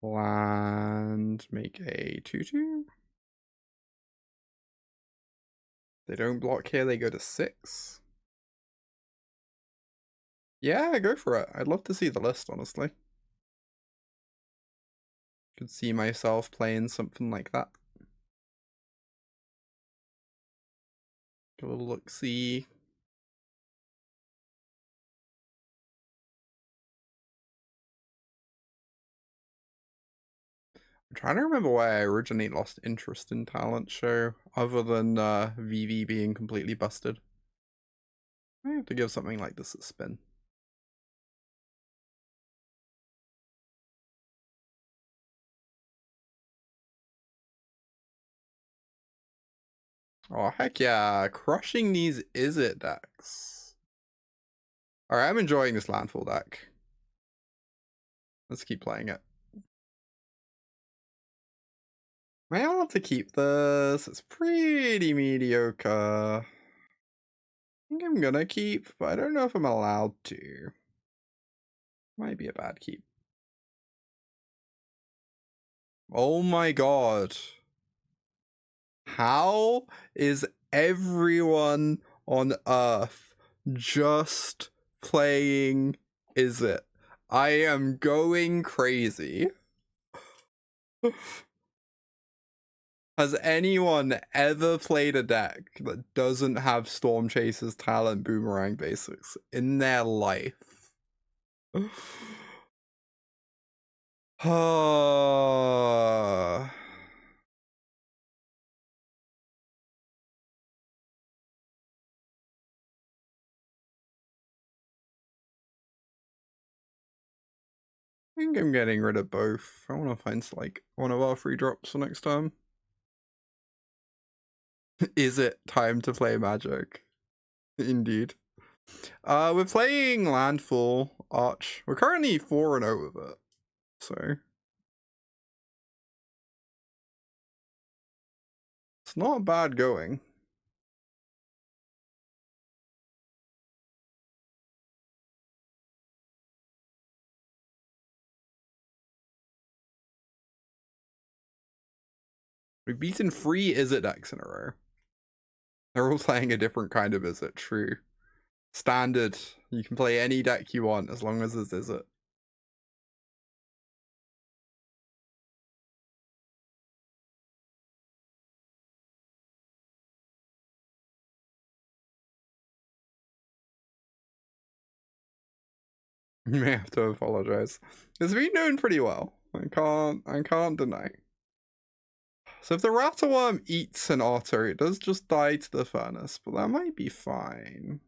land, make a 2/2. They don't block here, they go to 6. Yeah, go for it. I'd love to see the list, honestly. Could see myself playing something like that. Give a look-see. I'm trying to remember why I originally lost interest in Talent Show, other than VV being completely busted. I have to give something like this a spin. Oh, heck yeah. Crushing these Izzet decks. Alright, I'm enjoying this Landfall deck. Let's keep playing it. May I want to keep this? It's pretty mediocre. I think I'm gonna keep, but I don't know if I'm allowed to. Might be a bad keep. Oh my god. How is everyone on Earth just playing Izzet? I am going crazy. Has anyone ever played a deck that doesn't have Storm Chaser's Talent Boomerang basics in their life? I think I'm getting rid of both. I want to find like one of our free drops for next time. Is it time to play Magic? Indeed. We're playing Landfall Arch. We're currently 4-0 with it. So it's not bad going. We've beaten 3 Izzet decks in a row. They're all playing a different kind of Izzet, true. Standard. You can play any deck you want as long as it's Izzet. You may have to apologize. It's been doing pretty well. I can't deny. So if the Rattlewurm eats an otter, it does just die to the furnace, but that might be fine.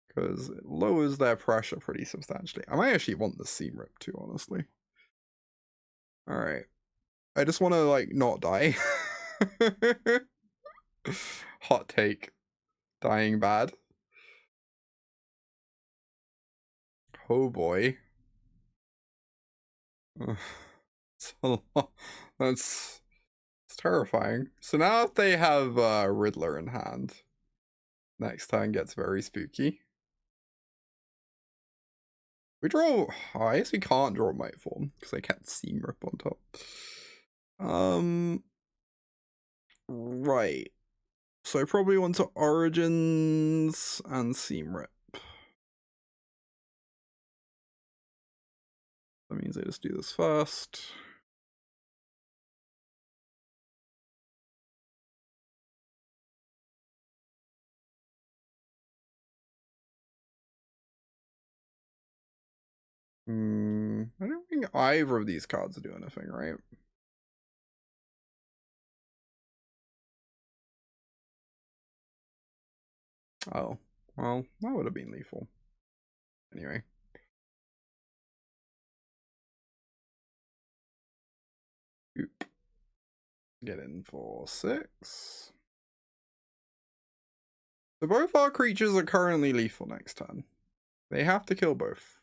Because it lowers their pressure pretty substantially. I might actually want the Seam Rip too, honestly. Alright. I just want to, like, not die. Hot take. Dying bad. Oh boy. That's terrifying. So now if they have Riddler in hand, next turn gets very spooky. We draw. Oh, I guess we can't draw Mightform because I can't Seam Rip on top. Right. So I probably want to Origins and Seam Rip. That means I just do this first. I don't think either of these cards do anything, right? Oh, well, that would have been lethal. Anyway. Oop. Get in for 6. So both our creatures are currently lethal next turn. They have to kill both.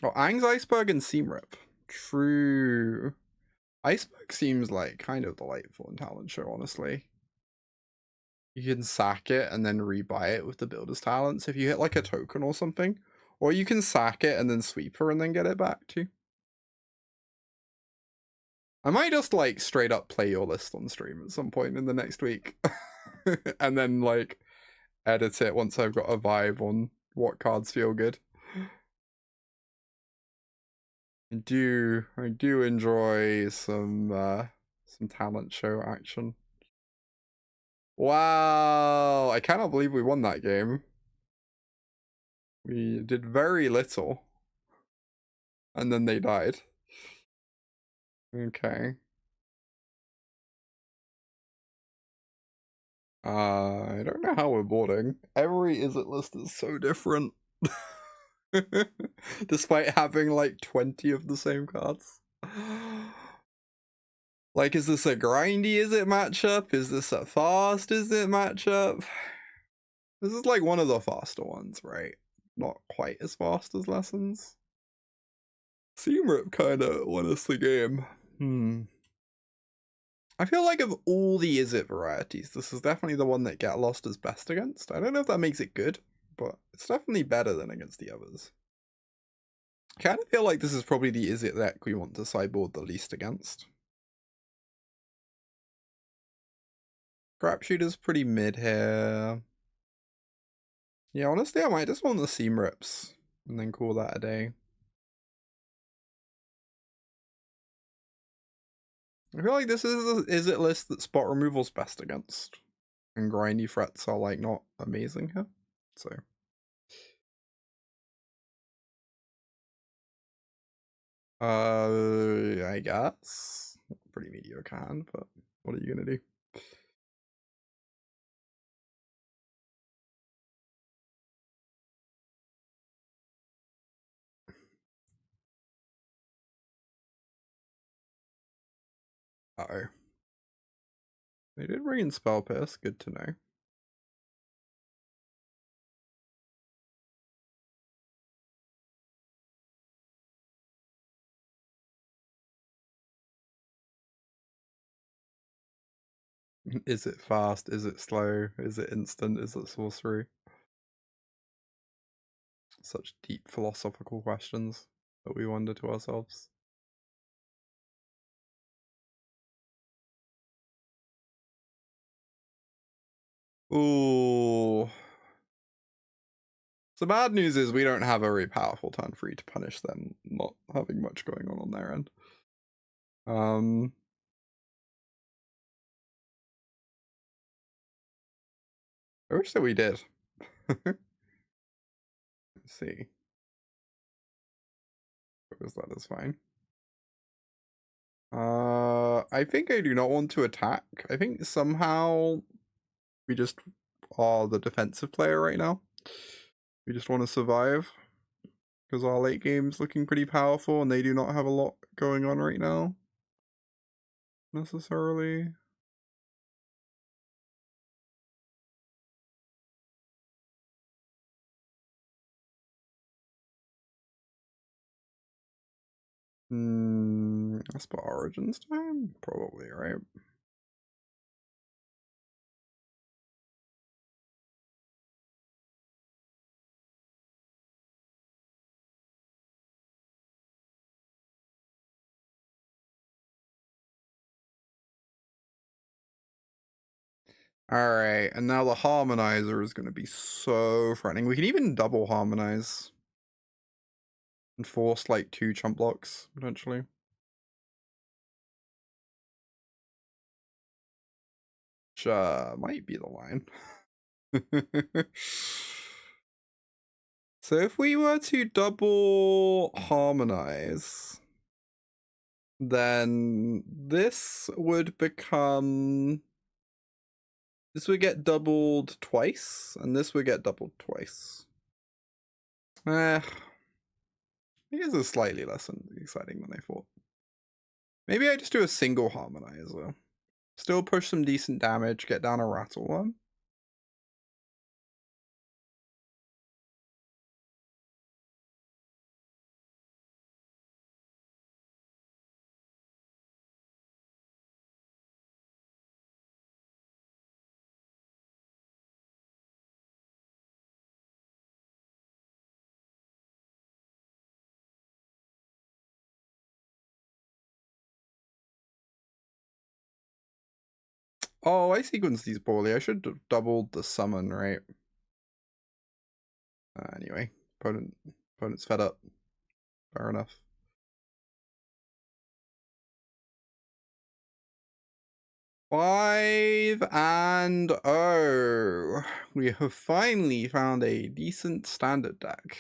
Oh, Ang's Iceberg and Seam Rip. True. Iceberg seems like kind of delightful in Talent Show, honestly. You can sack it and then rebuy it with the Builder's Talents if you hit like a token or something. Or you can sack it and then sweep her and then get it back too. I might just like straight up play your list on stream at some point in the next week. And then like edit it once I've got a vibe on what cards feel good. I do enjoy some talent show action. Wow, I cannot believe we won that game. We did very little. And then they died. Okay. I don't know how we're boarding. Every Is It list is so different. Despite having like 20 of the same cards. Like, is this a grindy Is It matchup? Is this a fast Is It matchup? This is like one of the faster ones, right? Not quite as fast as Lessons. Seam Rip kinda won us the game. I feel like of all the Is It varieties, this is definitely the one that Get Lost is best against. I don't know if that makes it good, but it's definitely better than against the others. I kind of feel like this is probably the Is It deck we want to sideboard the least against. Scrapshooter's pretty mid here. Yeah, honestly, I might just want the Seam Rips and then call that a day. I feel like this is the Is It list that spot removal's best against. And grindy threats are like not amazing here. So I guess. Pretty mediocre hand, but what are you gonna do? Uh-oh. They did bring in Spell Pierce, good to know. Is it fast? Is it slow? Is it instant? Is it sorcery? Such deep philosophical questions that we wonder to ourselves. Ooh. The bad news is we don't have a very powerful turn 3 to punish them not having much going on their end. I wish that we did. Let's see. Because that is fine. I think I do not want to attack. I think somehow we just are the defensive player right now. We just want to survive. Because our late game's looking pretty powerful and they do not have a lot going on right now. Necessarily. Esper Origins time? Probably, right? Alright, and now the Harmonizer is going to be so threatening. We can even double Harmonize. And force like 2 chump blocks, potentially. Which might be the line. So if we were to double Harmonize, then this would become... This would get doubled twice, and this would get doubled twice. It is a slightly less exciting than I thought. Maybe I just do a single Harmonizer. Still push some decent damage, get down a Rattlewurm. Oh, I sequenced these poorly. I should have doubled the summon, right? Anyway, opponent's fed up. Fair enough. Five and oh, we have finally found a decent standard deck.